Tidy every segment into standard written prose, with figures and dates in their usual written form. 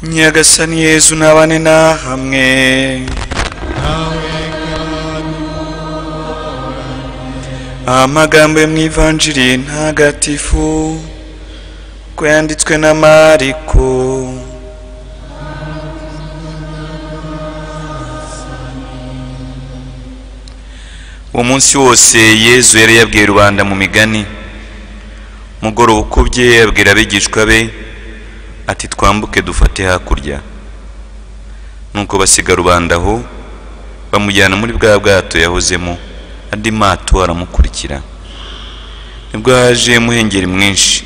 Nyagasani Yezu nabane na hamwe. Amagambo yo mw'ivanjiri ntagatifu ko yanditswe na Mariko. Uwo munsi wose Yezu yari yabwiye rubanda mu migani. Mugoroba ukubye yabwira abigishwa be ati twambuke dufate hakurya. Nuko basiga rubanda aho bamujyana muri bwa bwato yahozemo, andi mato aramukurikira. Nibwo haje muhengeri mwinshi,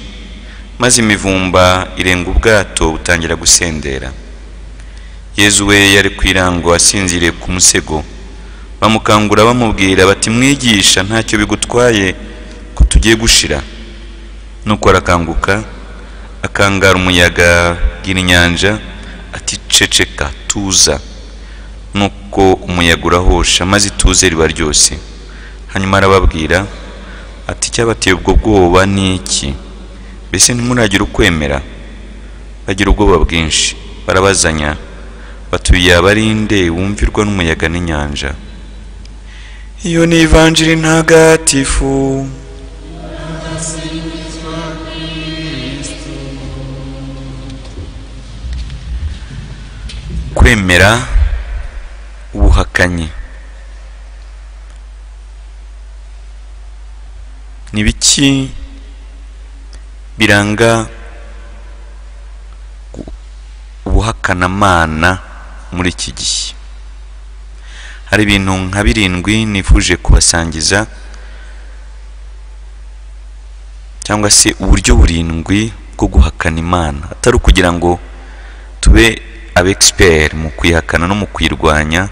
maze imivumba irenga ubwato butangira gusendera. Yezu we yari kwirango asinziriye ku musego. Bamukangura bamubwira bati mwigisha, ntacyo bigutwaye ko tugiye gushira. Nuko arakanguka akangara umuyaga bw'inyanja ati ceceka tuza. Nuko umuyaga urahosha maze ituze riba ryose. Hanyuma arababwira ati cyabateye ubwo bwoba ni iki? Mbese ntimuragira ukwemera? Bagira ubwoba bwinshi, barabazanya batuye abarinde wumvirwa n'umuyaga n'inyanja. Iyo ni ivanjiri ntagatifu. Kwemera ubuhakanyi. Ni biki biranga ubuhakanamana muri iki gihe? Hari ibintu nka 7 nifuje kubasangiza, cyangwa se uburyo 7 bwo guhakana Imana, atari kugira ngo tube abexpert mu kwihakana no mu kwirwanya,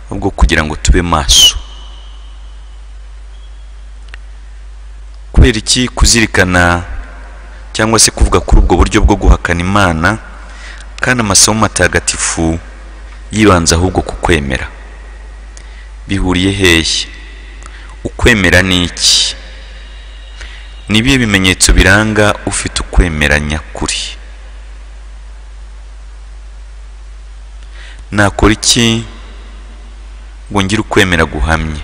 ahubwo kugira ngo tube maso. Kubera iki kuzirikana cyangwa se kuvuga kuri ubwo buryo bwo guhakana Imana, kandi amasomo matagatifu yibanza ahubwo ku kwemera? Bihuriye hehe? Ukwemera ni iki? Ni bihe bimenyetso biranga ufite ukwemera nyakuri? Nakora iki ngo ngire ukwemera guhamye?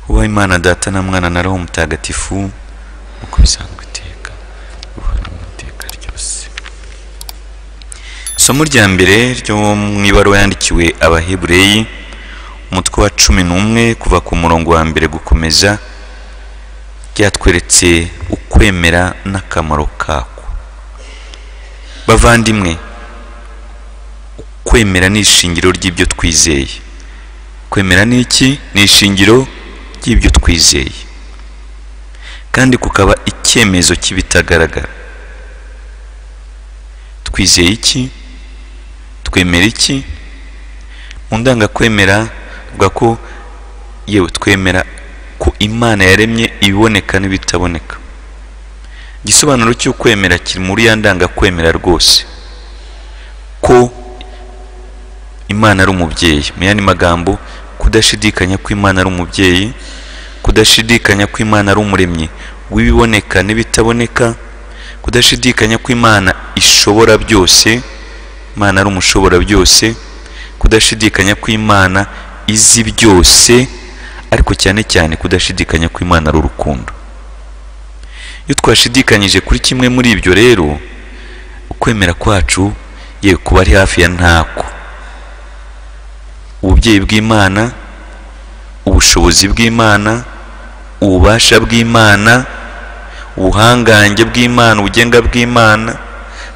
Ubaha Imana Data na Mwana na Roho Mutagatifu, uko bisanzwe iteka uhora mu iteka ryose. Isomo rya mbere ryo mu ibaruwa yandikiwe Abahebureyi, umutwe wa 11 kuva ku murongo wa 1 gukomeza, ryatweretse ukwemera n'akamaro kako. Bavandimwe, kwemera ni ishingiro ry'ibyo twizeye. Kwemera ni iki? Ni ishingiro ry'ibyo twizeye, kandi kukaba icyemezo cy'ibitagaragara. Twizeye iki? Twemera iki? Mu ndangakwemera avuga ko yewe twemera ko Imana yaremye ibiboneka n'ibitaboneka. Igisobanuro cy'ukwemera kiri muri ya ndangakwemera rwose, ko Imana ari umubyeyi. Mu yandi magambo, kudashidikanya ko Imana ari umubyeyi, kudashidikanya ko Imana ari umuremyi w'ibiboneka n'ibitaboneka, kudashidikanya ko Imana ishobora byose, Imana ari umushobora byose, kudashidikanya ko Imana izi byose, ariko cyane cyane kudashidikanya ko Imana ari urukundo. Iyo twashidikanyije kuri kimwe muri ibyo rero, ukwemera kwacu yewe kuba ari hafi ya ntako. Ububyeyi bw'Imana, ubushobozi bw'Imana, ububasha bw'Imana, ubuhangange bw'Imana, ubugenga bw'Imana,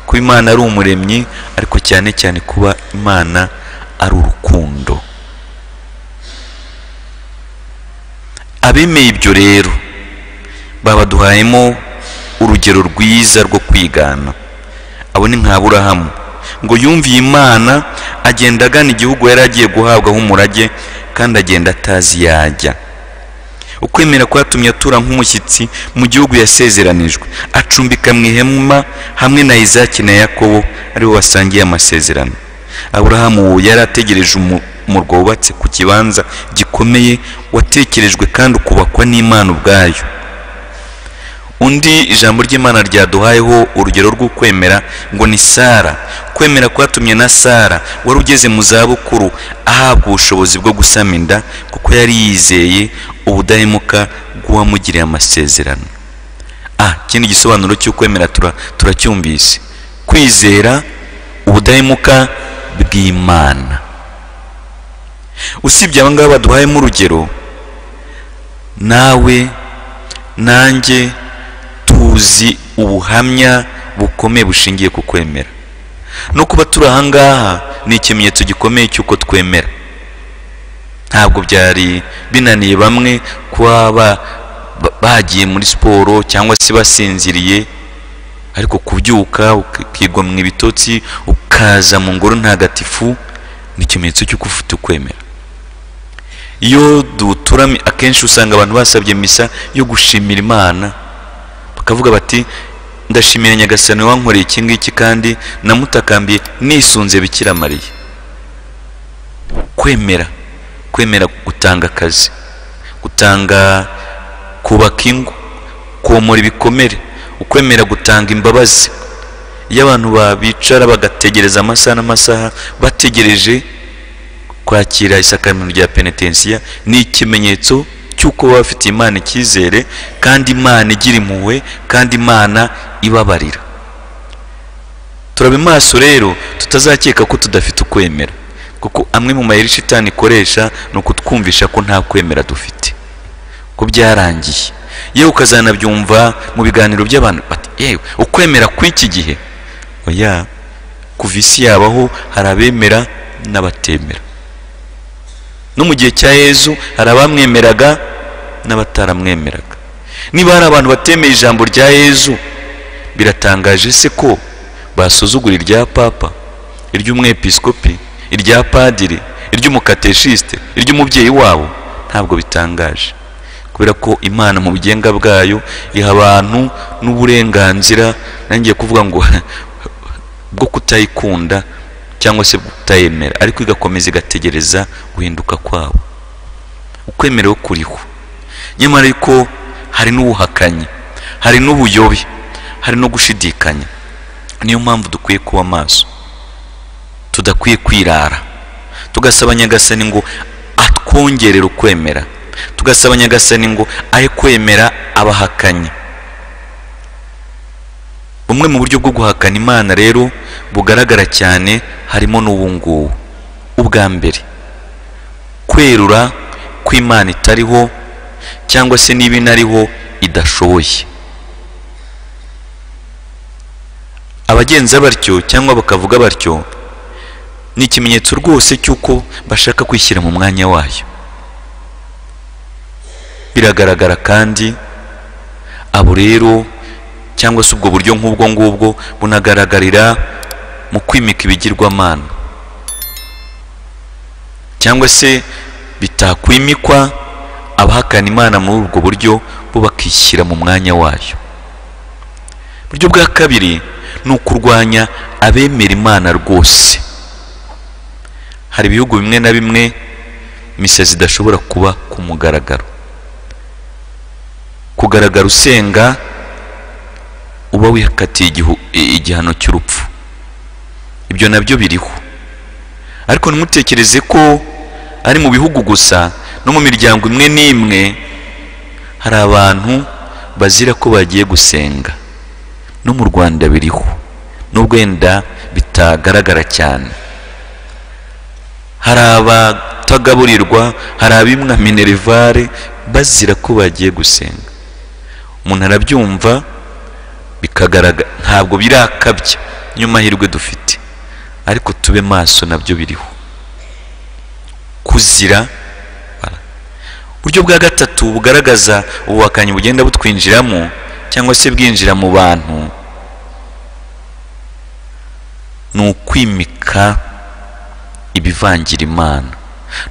kuba Imana ari umuremyi, ariko cyane cyane kuba Imana ari urukundo. Abemeye ibyo rero babaduhayemo urugero rwiza rwo kwigana. Abo ni nka Aburahamu, ngo yumviye Imana agenda agana igihugu yari agiye guhabwaho umurage, kandi agenda atazi yajya. Ukwemera kwatumye atura nk'umushyitsi mu gihugu yasezeranijwe, acumbika mu ihema hamwe na Isaki na Yakobo, aribo basangiye amasezerano. Aburahamu yari ategereje umurwa wubatse ku kibanza gikomeye, watekerejwe kandi ukubakwa n'Imana ubwayo. undi ijambo ry'Imana ryaduhayeho urugero rw'ukwemera ngo ni Sara. Kwemera kwatumye na Sara wari ugeze mu zabukuru ahabwa ubushobozi bwo gusama inda, kuko yari yizeye ubudahemuka bw'uwamugiriye amasezerano. Ikindi gisobanuro cy'ukwemera turacyumvise: kwizera ubudahemuka bw'Imana. Usibye aba ngaba baduhayemo urugero, nawe nanjye tuzi ubuhamya bukomeye bushingiye ku kwemera. No kuba turi aha ngaha ni ikimenyetso gikomeye cy'uko twemera. Ntabwo byari binaniye bamwe kuba bagiye muri siporo cyangwa se basinziriye, ariko kubyuka ukigomwa ibitotsi ukaza mu ngoro ntagatifu ni ikimenyetso cy'uko ufite ukwemera. Iyo duturami akenshi usanga abantu basabye misa yo gushimira Imana, bakavuga bati ndashimira Nyagasani wankoreye iki ngiki kandi namutakambiye nisunze Bikira Mariya. Kwemera gutanga akazi, gutanga kubaka ingo, komora ibikomere, ukwemera gutanga imbabazi. Iyo abantu babicara bagategereza amasaha n'amasaha bategereje kwakira isakaramentu rya penetensiya, ni ikimenyetso cy'uko baba bafitiye Imana icyizere, kandi Imana igira impuhwe, kandi Imana ibabarira. Turabe maso rero tutazakeka ko tudafite ukwemera, kuko amwe mu mayeri Shitani ikoresha ni ukutwumvisha ko nta kwemera dufite, ko byarangiye. Yewe ukazanabyumva mu biganiro by'abantu bati yewe ukwemera kw'iki gihe. Oya, kuva isi yabaho hari abemera n'abatemera. No mu gihe cya Yezu hari abamwemeraga n'abataramwemeraga. Niba hari abantu batemeye ijambo rya Yezu, biratangaje se ko basuzugura irya Papa, iry'umwepiskopi, irya Padiri, iry'umukateshiste, iry'umubyeyi wabo? Ntabwo bitangaje, kubera ko Imana mu bugenga bwayo iha abantu n'uburenganzira, nangiye kuvuga ngo bwo kutayikunda cyangwa se kutayemera, ariko igakomeza igategereza guhinduka kwabo. Ukwemera kuriho, nyamara ariko hari n'ubuhakanyi, hari n'ubuyobe, hari no gushidikanya. Niyo mpamvu dukwiye kuba maso, tudakwiye kwirara, tugasaba Nyagasani ngo atwongerere ukwemera, tugasaba Nyagasani ngo ahe kwemera abahakanyi. Bumwe mu buryo bwo guhakana Imana rero bugaragara cyane harimo n'ubungubu. Ubwa mbere, kwerura ko Imana itariho, cyangwa se niba inariho idashoboye. Abagenza batyo cyangwa bakavuga batyo ni ikimenyetso rwose cy'uko bashaka kwishyira mu mwanya wayo. Biragaragara kandi abo rero, cyangwa se ubwo buryo nk'ubwo ngubwo bunagaragarira mu kwimika ibigirwamana, cyangwa se bitakwimikwa abahakana Imana muri ubwo buryo bo bakishyira mu mwanya wayo. Buryo bwa kabiri ni ukurwanya abemera Imana rwose. Hari ibihugu bimwe na bimwe misa zidashobora kuba ku mugaragaro. Kugaragara usenga uba wihakatiye igihano cy'urupfu. Ibyo nabyo biriho, ariko ntimutekereze ko ari mu bihugu gusa. No mu miryango imwe n'imwe hari abantu bazira ko bagiye gusenga. No mu Rwanda biriho, nubwo wenda bitagaragara cyane. Hari abatagaburirwa, hari abimwa minerivare bazira ko bagiye gusenga. Umuntu arabyumva bikagaragara, ntabwo birakabya, niyo mahirwe dufite, ariko tube maso, nabyo biriho. Kuzira. Buryo bwa gatatu bugaragaza ubuhakanyi bugenda butwinjiramo cyangwa se bwinjira mu bantu ni ukwimika ibivangira Imana,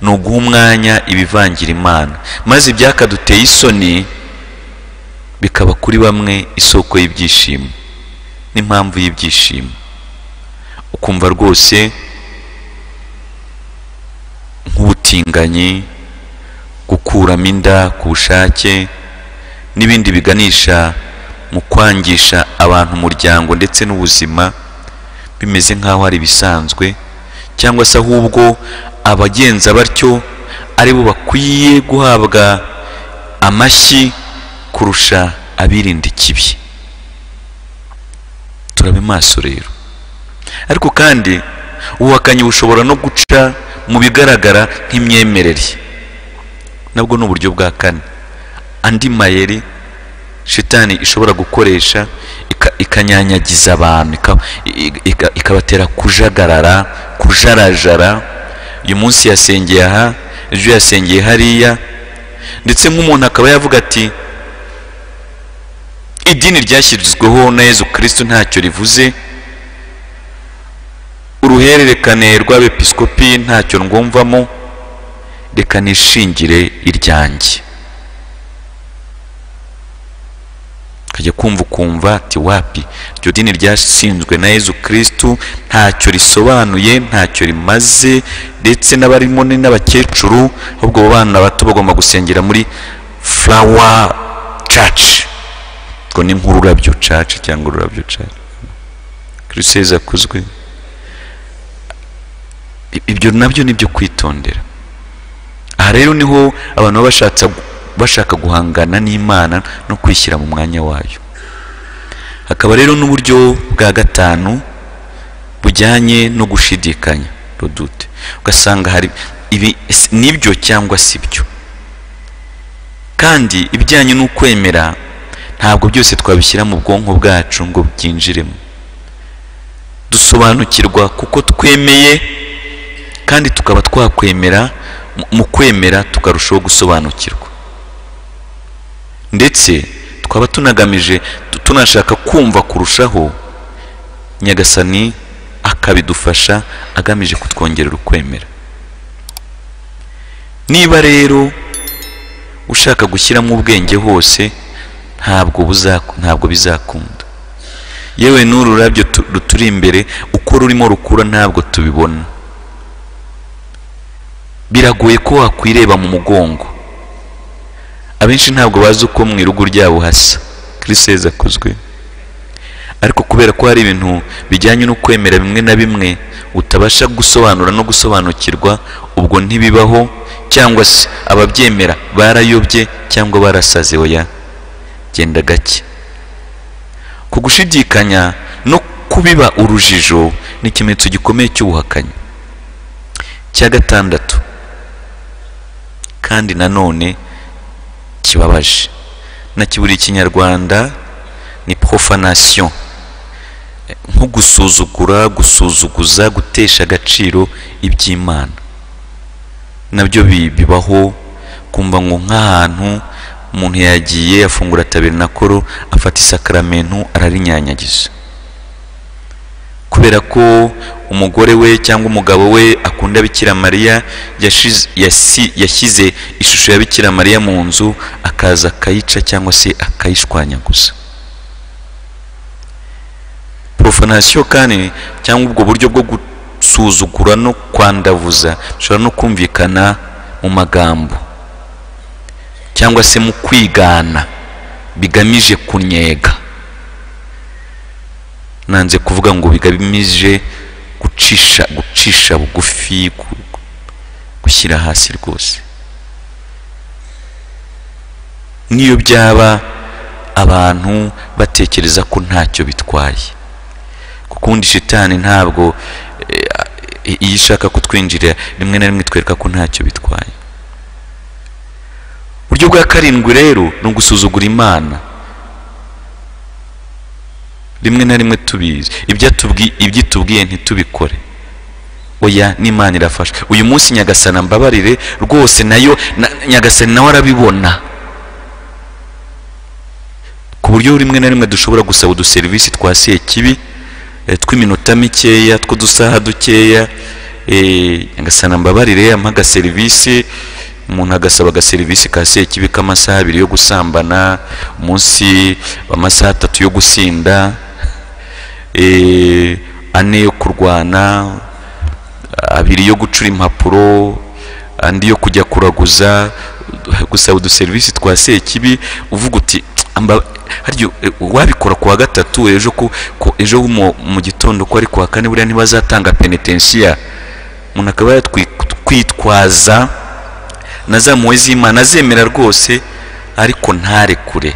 ni uguha umwanya ibivangira Imana, maze ibyakaduteye isoni bikaba kuri bamwe isoko y'ibyishimo n'impamvu y'ibyishimo. Ukumva rwose nk'ubutinganyi, gukuramo inda ku bushake n'ibindi biganisha mu kwangisha abantu umuryango ndetse n'ubuzima bimeze nk'aho ari bisanzwe, cyangwa se ahubwo abagenza batyo ari bo bakwiye guhabwa amashyi kurusha abirinda ikibi. turabe maso rero. Ariko kandi ubuhakanyi bushobora no guca mu bigaragara nk'imyemerere, nabwo n'uburyo bwa kane, andi mayeri shitani ishobora gukoresha ikanyanyagiza abantu, ikabatera kujagarara, kujarajara. Uyu munsi yasengeye aha, ejo yasengeye hariya, ndetse nk'umuntu akaba yavuga ati idini ryashyizweho na Yezu Kristo ntacyo rivuze, uruhererekane rw'abepiskopi ntacyo ngumvamo, reka nishingire iryanjye. kajya kumva ati wapi, iryo dini ryashinzwe na Yezu Kristo ntacyo risobanuye, ntacyo rimaze, ndetse n'abarimo n'abakecuru, ahubwo abo bana bato bagomba gusengera muri Flower Church, ngo ni nk'ururabyo church cyangwa ururabyo church. Kristo Yezu akuzwe. Ibyo nabyo nibyo kwitondera. Aha rero niho abantu bashaka guhangana n'Imana no kwishyira mu mwanya wayo. Hakaba rero n'uburyo bwa gatanu bujyanye no gushidikanya, rodute. Ugasanga hari ibi nibyo cyangwa sibyo. Kandi ibijyanye n'ukwemera ntabwo byose twabishyira mu bwonko bwacu ngo byinjiremo. Dusobanukirwa kuko twemeye, kandi tukaba twakwemera, mu kwemera tukarushaho gusobanukirwa, ndetse twaba tunagamije tunashaka kumva kurushaho, Nyagasani akabidufasha agamije kutwongerera ukwemera. Niba rero ushaka gushyiramo ubwenge hose, ntabwo bizakunda. Yewe n'ururabyo ruturi imbere uko rurimo rukura ntabwo tubibona. Biragoye ko wakwireba mu mugongo. Abenshi ntabwo bazi uko mu irugu ryabo hasa. Kristo Yezu akuzwe. Ariko kubera ko hari ibintu bijyanye no kwemera bimwe na bimwe utabasha gusobanura no gusobanukirwa, ubwo ntibibaho, cyangwa se ababyemera barayobye cyangwa barasaze. Oya, genda gake. Kugushidikanya no kubiba urujijo ni ikimenyetso gikomeye cy'ubuhakanyi. Cya gatandatu kandi nanone kibabaje, na kiburi Kinyarwanda ni profanation, nko gusuzugura, gusuzuguza, gutesha agaciro iby'Imana. Nabyo bibaho, kumva ngo nk'ahantu umuntu yagiye afungura tabernakoro, afata isakaramentu ararinyanyagiza, kubera ko umugore we cyangwa umugabo we akunda Bikira Mariya, yashyize ishusho ya Bikira Mariya mu nzu, akaza akayica cyangwa se akayishwanyaguza. Profanation kandi, cyangwa ubwo buryo bwo gusuzugura no kwandavuza, bishobora no kumvikana mu magambo cyangwa se mu kwigana bigamije kunyega. Nanze kuvuga ngo bigamije gucisha bugufi, gushyira hasi rwose. Niyo byaba abantu batekereza ko ntacyo bitwaye, kuko undi shitani ntabwo iyo ishaka kutwinjira rimwe na rimwe twereka ko ntacyo bitwaye. Uburyo bwa karindwi rero ni ugusuzugura Imana. Rimwe na rimwe tubizi, ibyo tubwiye ntitubikore. Oya, n'Imana irafasha. Uyu munsi Nyagasani mbabarire rwose, nayo Nyagasani nawe arabibona, ku buryo rimwe na rimwe dushobora gusaba uduserivisi twa sekibi tw'iminota mikeya, tw'udusaha dukeya. Nyagasani mbabarire ampa agaserivisi, umuntu agasaba agaserivisi ka sekibi k'amasaha 2 yo gusambana, umunsi w'amasaha 3 yo gusinda, 4 yo kurwana, 2 yo gucura impapuro, andi yo kujya kuraguza, gusaba uduserivisi twa sekibi. Uvuga uti haryo wabikora kuwa gatatu ejo ejo mu gitondo ko ari kuwa kane buriya ntibazatanga penitensiya. Umuntu akaba yatwitwaza na za mpuhwe z'Imana azemera rwose ariko ntarekure.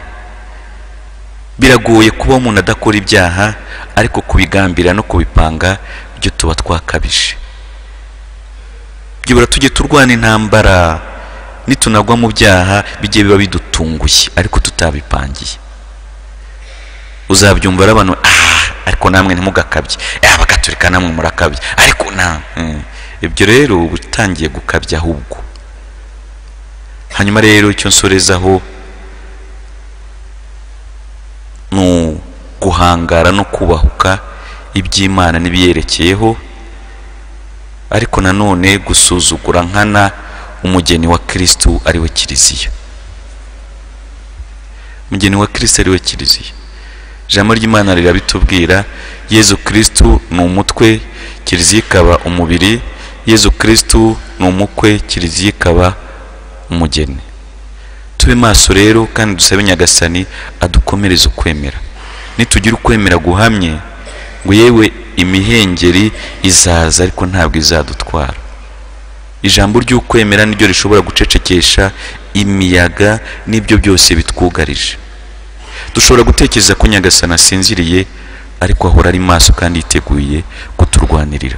Biragoye kuba umuntu adakora ibyaha ariko kubigambira no kubipanga byo tuba twakabije. Byibura tujye turwana intambara nitunagwa mu byaha bigiye biba bidutunguye ariko tutabipangiye. Uzabyumva abantu ariko namwe ntimugakabye, bagaturika namwe murakabye ariko ibyo rero utangiye gukabya ahubwo. Hanyuma rero icyo nsorezaho no guhangara no kubahuka iby'Imana nibiyerekeyeho, ariko nanone gusuzugura nkana umugeni wa Kristo ari we Kiliziya. Umugeni wa Kristo ari we Kiliziya. Ijambo ry'Imana rirabitubwira, Yezu Kristo ni umutwe, Kiliziya ikaba umubiri. Yezu Kristo ni umukwe, Kiliziya ikaba umugeni. Tube maso rero kandi dusabe Nyagasani adukomereze ukwemera. Nitugira ukwemera guhamye ngo yewe imihengeri izaza ariko ntabwo izadutwara. Ijambo ry'ukwemera niryo rishobora gucecekesha imiyaga n'ibyo byose bitwugarije. Dushobora gutekereza ko Nyagasani asinziriye ariko ahora ari maso kandi yiteguye kuturwanirira.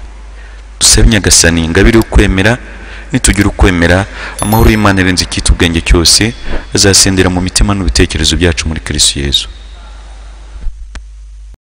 Dusabe Nyagasani ingabire ukwemera. Nitugira ukwemera, amahoro y'Imana arenze icyitwa ubwenge cyose azasendera mu mitima n'ibitekerezo byacu muri Kristo Yesu.